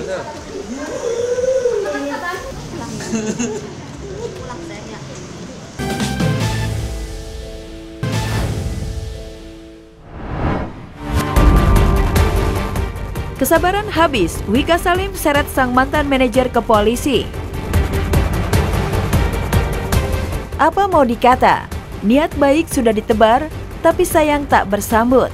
tuh. Pulang saya. Kesabaran habis, Wika Salim seret sang mantan manajer ke polisi. Apa mau dikata, niat baik sudah ditebar, tapi sayang tak bersambut.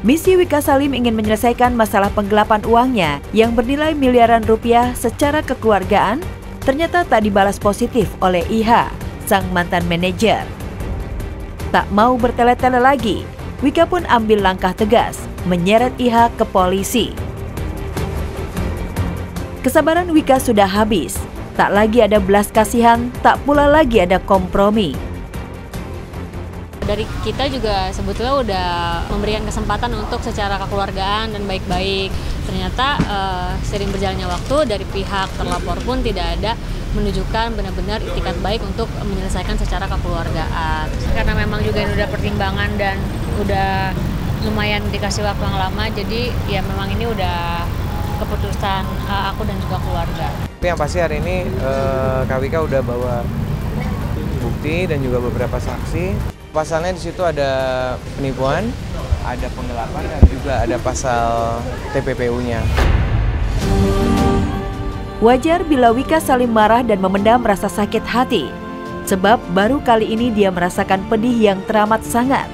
Misi Wika Salim ingin menyelesaikan masalah penggelapan uangnya yang bernilai miliaran rupiah secara kekeluargaan, ternyata tak dibalas positif oleh IH, sang mantan manajer. Tak mau bertele-tele lagi, Wika pun ambil langkah tegas, menyeret IH ke polisi. Kesabaran Wika sudah habis, tak lagi ada belas kasihan, tak pula lagi ada kompromi. Dari kita juga sebetulnya udah memberikan kesempatan untuk secara kekeluargaan dan baik-baik. Ternyata sering berjalannya waktu dari pihak terlapor pun tidak ada menunjukkan benar-benar itikat baik untuk menyelesaikan secara kekeluargaan. Karena memang juga ini udah pertimbangan dan udah lumayan dikasih waktu yang lama, jadi ya memang ini udah keputusan aku dan juga keluarga. Tapi yang pasti hari ini Kak Wika udah bawa bukti dan juga beberapa saksi. Pasalnya di situ ada penipuan, ada penggelapan, dan juga ada pasal TPPU-nya. Wajar bila Wika Salim marah dan memendam rasa sakit hati, sebab baru kali ini dia merasakan pedih yang teramat sangat.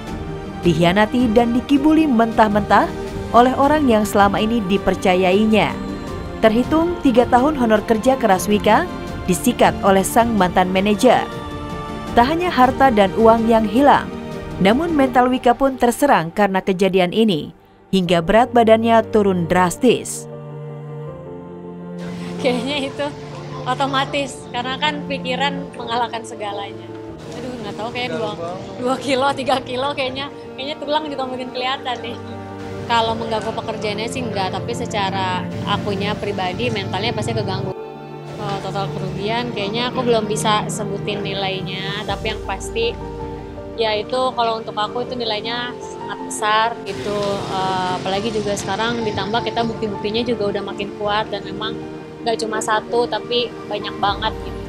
Dikhianati dan dikibuli mentah-mentah oleh orang yang selama ini dipercayainya. Terhitung 3 tahun honor kerja keras Wika disikat oleh sang mantan manajer. Tak hanya harta dan uang yang hilang, namun mental Wika pun terserang karena kejadian ini, hingga berat badannya turun drastis. Kayaknya itu otomatis, karena kan pikiran mengalahkan segalanya. Aduh, nggak tahu kayak 2 kilo, 3 kilo kayaknya tulang juga mungkin kelihatan nih. Kalau mengganggu pekerjaannya sih enggak, tapi secara akunya pribadi mentalnya pasti keganggu. Total kerugian kayaknya aku belum bisa sebutin nilainya, tapi yang pasti ya itu kalau untuk aku itu nilainya sangat besar gitu. Apalagi juga sekarang ditambah kita bukti-buktinya juga udah makin kuat dan memang nggak cuma satu tapi banyak banget gitu.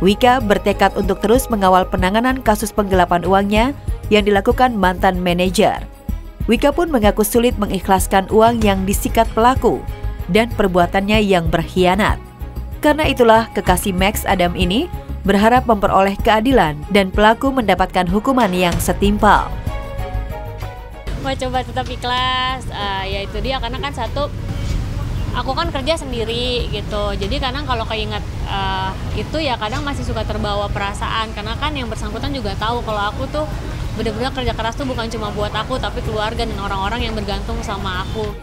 Wika bertekad untuk terus mengawal penanganan kasus penggelapan uangnya yang dilakukan mantan manajer. Wika pun mengaku sulit mengikhlaskan uang yang disikat pelaku dan perbuatannya yang berkhianat. Karena itulah kekasih Max Adam ini berharap memperoleh keadilan dan pelaku mendapatkan hukuman yang setimpal. Mau coba tetap ikhlas, ya itu dia, karena kan satu, aku kan kerja sendiri gitu, jadi kadang kalau keinget itu ya kadang masih suka terbawa perasaan, karena kan yang bersangkutan juga tahu kalau aku tuh benar-benar kerja keras tuh bukan cuma buat aku, tapi keluarga dan orang-orang yang bergantung sama aku.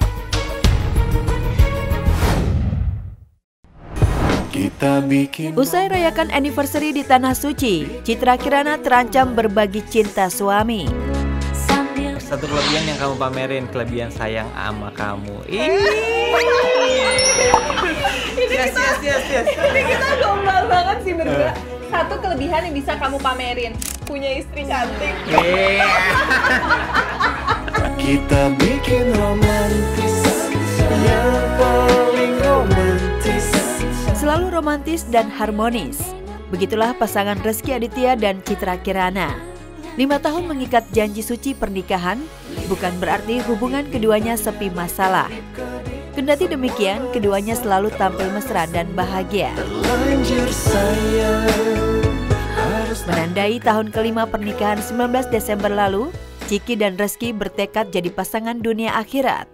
Usai rayakan anniversary di Tanah Suci, Citra Kirana terancam berbagi cinta suami. Satu kelebihan yang kamu pamerin, kelebihan sayang sama kamu. Yes. Ini kita gombal banget sih berdua. Satu kelebihan yang bisa kamu pamerin, punya istri cantik. Kita bikin romantis yang paling romantis. Selalu romantis dan harmonis. Begitulah pasangan Rezky Aditya dan Citra Kirana. 5 tahun mengikat janji suci pernikahan bukan berarti hubungan keduanya sepi masalah. Kendati demikian, keduanya selalu tampil mesra dan bahagia. Menandai tahun kelima pernikahan 19 Desember lalu, Ciki dan Rezky bertekad jadi pasangan dunia akhirat.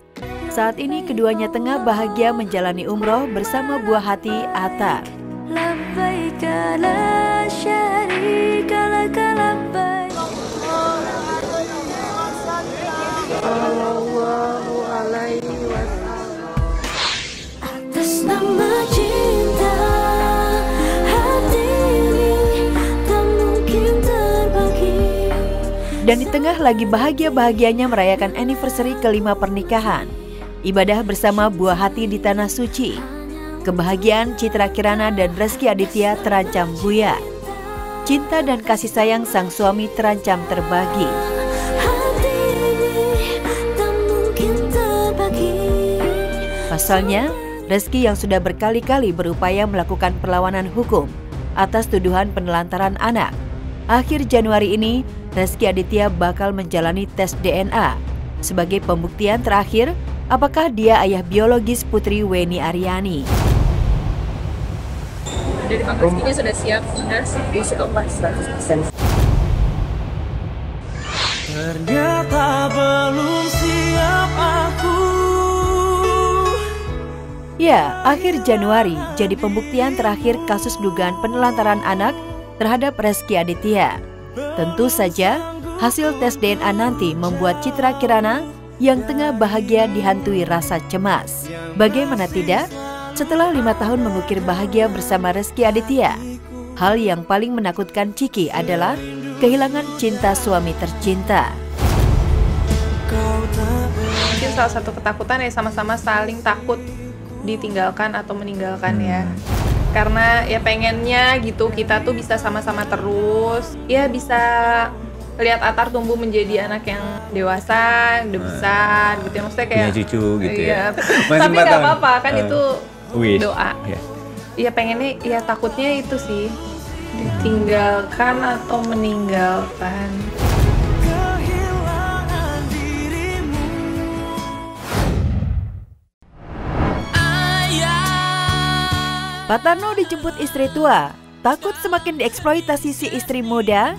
Saat ini keduanya tengah bahagia menjalani umroh bersama buah hati Atar. Atas nama cinta, hati ini tak mungkin terbagi. Dan di tengah lagi bahagia-bahagianya merayakan anniversary kelima pernikahan, ibadah bersama buah hati di Tanah Suci, kebahagiaan Citra Kirana dan Rezky Aditya terancam buyar. Cinta dan kasih sayang sang suami terancam terbagi. Hati ini tak mungkin terbagi. Pasalnya, Reski yang sudah berkali-kali berupaya melakukan perlawanan hukum atas tuduhan penelantaran anak. Akhir Januari ini, Reski Aditya bakal menjalani tes DNA sebagai pembuktian terakhir apakah dia ayah biologis Putri Weni Aryani. Dari Pak Reskinya sudah siap, sudah dikemas 100%. Ternyata belum siap aku. Ya, akhir Januari jadi pembuktian terakhir kasus dugaan penelantaran anak terhadap Reski Aditya. Tentu saja, hasil tes DNA nanti membuat Citra Kirana yang tengah bahagia dihantui rasa cemas. Bagaimana tidak? Setelah 5 tahun mengukir bahagia bersama Reski Aditya, hal yang paling menakutkan Ciki adalah kehilangan cinta suami tercinta. Mungkin salah satu ketakutan ya sama-sama saling takut ditinggalkan atau meninggalkan ya. Karena ya pengennya gitu kita tuh bisa sama-sama terus, ya bisa lihat Atar tumbuh menjadi anak yang dewasa, udah besar gitu ya. Maksudnya kayak punya cucu gitu ya. Tapi nggak apa-apa kan itu wish. doa. Iya pengennya, ya takutnya itu sih ditinggalkan atau meninggalkan. Pak Tarno dijemput istri tua, takut semakin dieksploitasi si istri muda.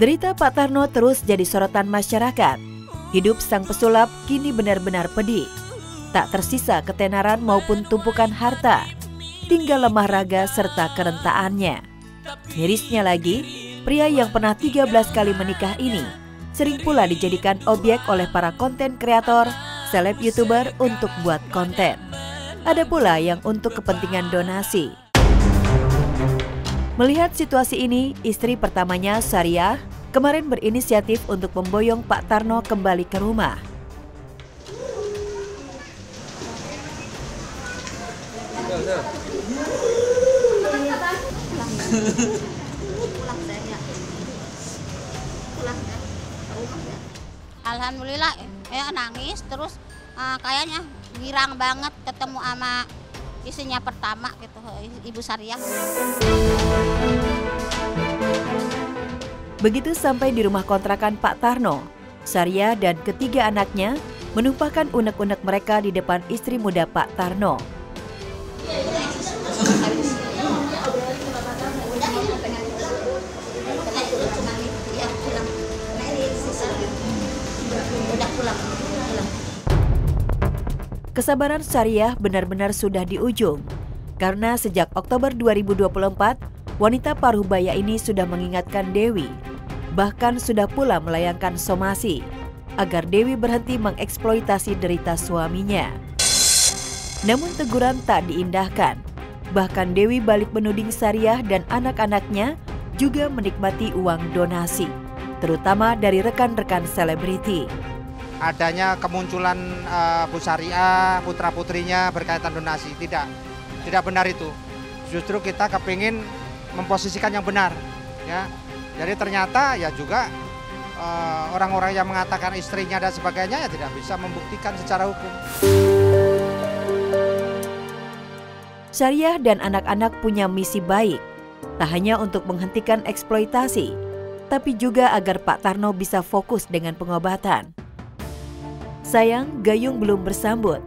Derita Pak Tarno terus jadi sorotan masyarakat. Hidup sang pesulap kini benar-benar pedih. Tak tersisa ketenaran maupun tumpukan harta, tinggal lemah raga serta kerentaannya. Mirisnya lagi, pria yang pernah 13 kali menikah ini sering pula dijadikan objek oleh para konten kreator, seleb YouTuber untuk buat konten. Ada pula yang untuk kepentingan donasi. Melihat situasi ini, istri pertamanya Sariah kemarin berinisiatif untuk memboyong Pak Tarno kembali ke rumah. Alhamdulillah nangis terus kayaknya girang banget ketemu sama istrinya pertama gitu, Ibu Sariah. Begitu sampai di rumah kontrakan Pak Tarno, Sariah dan ketiga anaknya menumpahkan unek-unek mereka di depan istri muda Pak Tarno. Kesabaran Sariah benar-benar sudah di ujung, karena sejak Oktober 2024, wanita paruh baya ini sudah mengingatkan Dewi, bahkan sudah pula melayangkan somasi, agar Dewi berhenti mengeksploitasi derita suaminya. Namun teguran tak diindahkan, bahkan Dewi balik menuding Sariah dan anak-anaknya juga menikmati uang donasi, terutama dari rekan-rekan selebriti. Adanya kemunculan Bu Sariah, putra-putrinya berkaitan donasi, tidak benar itu. Justru kita kepingin memposisikan yang benar, ya. Jadi ternyata ya juga orang-orang yang mengatakan istrinya dan sebagainya ya tidak bisa membuktikan secara hukum. Sariah dan anak-anak punya misi baik, tak hanya untuk menghentikan eksploitasi, tapi juga agar Pak Tarno bisa fokus dengan pengobatan. Sayang, Gayung belum bersambut.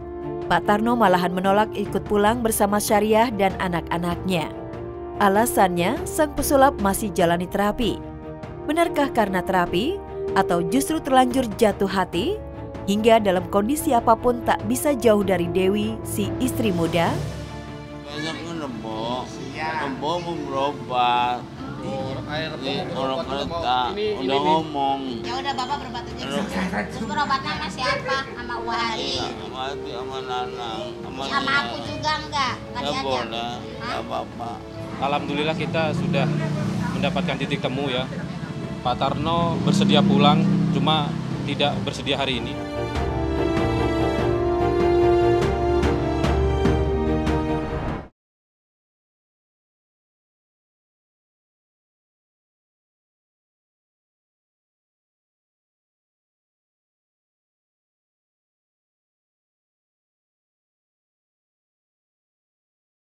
Pak Tarno malahan menolak ikut pulang bersama Sariah dan anak-anaknya. Alasannya, sang pesulap masih jalani terapi. Benarkah karena terapi, atau justru terlanjur jatuh hati, hingga dalam kondisi apapun tak bisa jauh dari Dewi, si istri muda? Banyak ngebok, ngebok mau berobat. Orang kereta udah ngomong. Ya udah Bapak berobat aja. Terus berobatnya sama siapa? Sama Wahari. Sama Ati, sama Nanang, sama aku juga enggak diajak. Boleh, nggak apa-apa. Alhamdulillah kita sudah mendapatkan titik temu ya. Pak Tarno bersedia pulang, cuma tidak bersedia hari ini.